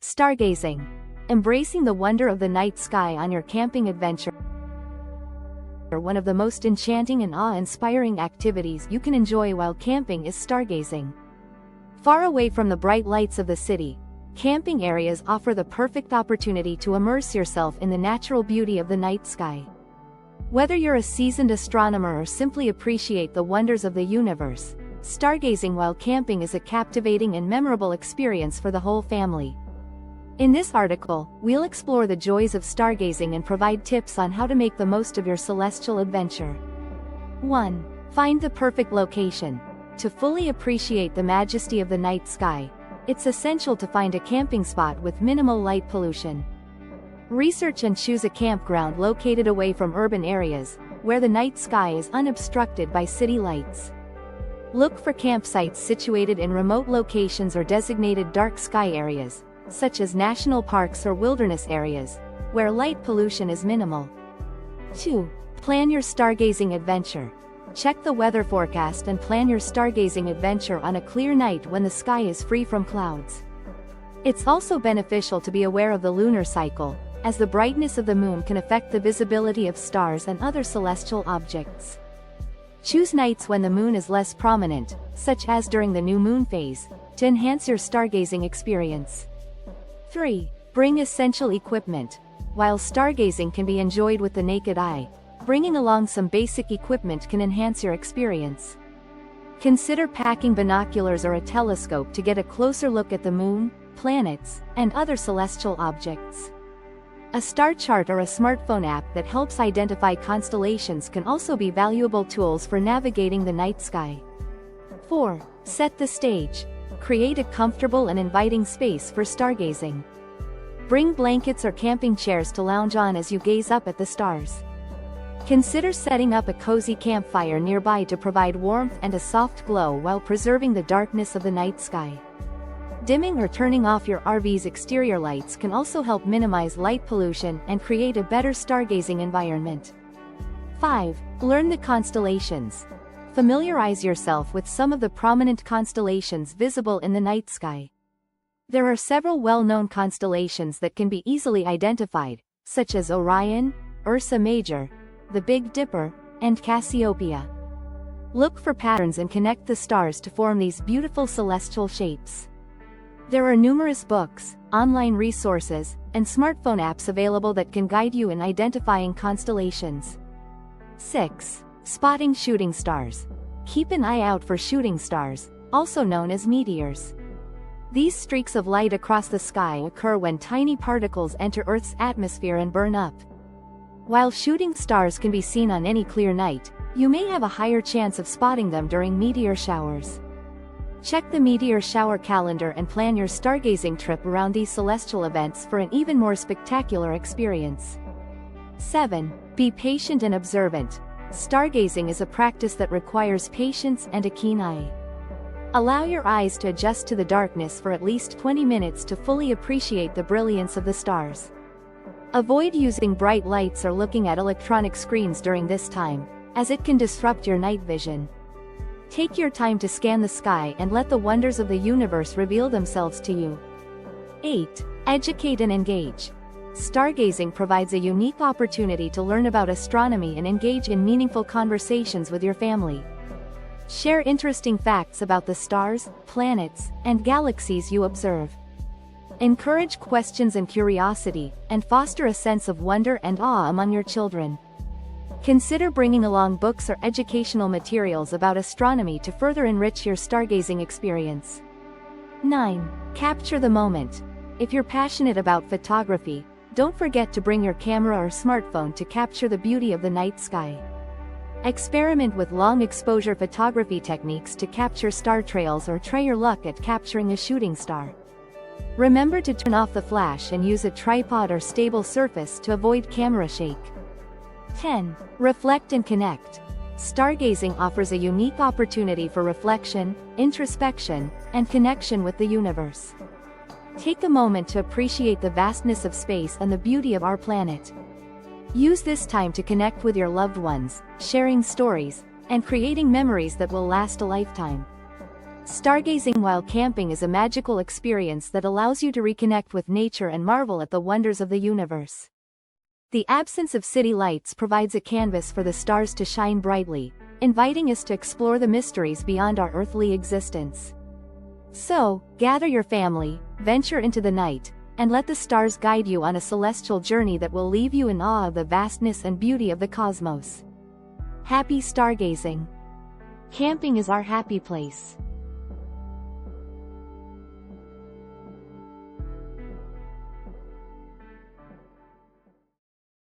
Stargazing. Embracing the wonder of the night sky on your camping adventure. One of the most enchanting and awe-inspiring activities you can enjoy while camping is stargazing. Far away from the bright lights of the city, camping areas offer the perfect opportunity to immerse yourself in the natural beauty of the night sky. Whether you're a seasoned astronomer or simply appreciate the wonders of the universe, stargazing while camping is a captivating and memorable experience for the whole family. In this article, we'll explore the joys of stargazing and provide tips on how to make the most of your celestial adventure. 1. Find the perfect location. To fully appreciate the majesty of the night sky, it's essential to find a camping spot with minimal light pollution. Research and choose a campground located away from urban areas, where the night sky is unobstructed by city lights. Look for campsites situated in remote locations or designated dark sky areas, such as national parks or wilderness areas, where light pollution is minimal. 2. Plan your stargazing adventure. Check the weather forecast and plan your stargazing adventure on a clear night when the sky is free from clouds. It's also beneficial to be aware of the lunar cycle, as the brightness of the moon can affect the visibility of stars and other celestial objects. Choose nights when the moon is less prominent, such as during the new moon phase, to enhance your stargazing experience. 3. Bring essential equipment. While stargazing can be enjoyed with the naked eye, bringing along some basic equipment can enhance your experience. Consider packing binoculars or a telescope to get a closer look at the moon, planets, and other celestial objects. A star chart or a smartphone app that helps identify constellations can also be valuable tools for navigating the night sky. 4. Set the stage. Create a comfortable and inviting space for stargazing. Bring blankets or camping chairs to lounge on as you gaze up at the stars. Consider setting up a cozy campfire nearby to provide warmth and a soft glow while preserving the darkness of the night sky. Dimming or turning off your RV's exterior lights can also help minimize light pollution and create a better stargazing environment. 5. Learn the constellations. Familiarize yourself with some of the prominent constellations visible in the night sky. There are several well-known constellations that can be easily identified, such as Orion, Ursa Major, the Big Dipper, and Cassiopeia. Look for patterns and connect the stars to form these beautiful celestial shapes. There are numerous books, online resources, and smartphone apps available that can guide you in identifying constellations. 6. Spotting shooting stars. Keep an eye out for shooting stars, also known as meteors. These streaks of light across the sky occur when tiny particles enter Earth's atmosphere and burn up. While shooting stars can be seen on any clear night, you may have a higher chance of spotting them during meteor showers. Check the meteor shower calendar and plan your stargazing trip around these celestial events for an even more spectacular experience. 7. Be patient and observant. Stargazing is a practice that requires patience and a keen eye. Allow your eyes to adjust to the darkness for at least 20 minutes to fully appreciate the brilliance of the stars. Avoid using bright lights or looking at electronic screens during this time, as it can disrupt your night vision. Take your time to scan the sky and let the wonders of the universe reveal themselves to you. 8. Educate and engage. Stargazing provides a unique opportunity to learn about astronomy and engage in meaningful conversations with your family. Share interesting facts about the stars, planets, and galaxies you observe. Encourage questions and curiosity, and foster a sense of wonder and awe among your children. Consider bringing along books or educational materials about astronomy to further enrich your stargazing experience. 9. Capture the moment. If you're passionate about photography, don't forget to bring your camera or smartphone to capture the beauty of the night sky. Experiment with long exposure photography techniques to capture star trails or try your luck at capturing a shooting star. Remember to turn off the flash and use a tripod or stable surface to avoid camera shake. 10. Reflect and connect. Stargazing offers a unique opportunity for reflection, introspection, and connection with the universe. Take a moment to appreciate the vastness of space and the beauty of our planet. Use this time to connect with your loved ones, sharing stories, and creating memories that will last a lifetime. Stargazing while camping is a magical experience that allows you to reconnect with nature and marvel at the wonders of the universe. The absence of city lights provides a canvas for the stars to shine brightly, inviting us to explore the mysteries beyond our earthly existence. So, gather your family, venture into the night, and let the stars guide you on a celestial journey that will leave you in awe of the vastness and beauty of the cosmos. Happy stargazing! Camping is our happy place.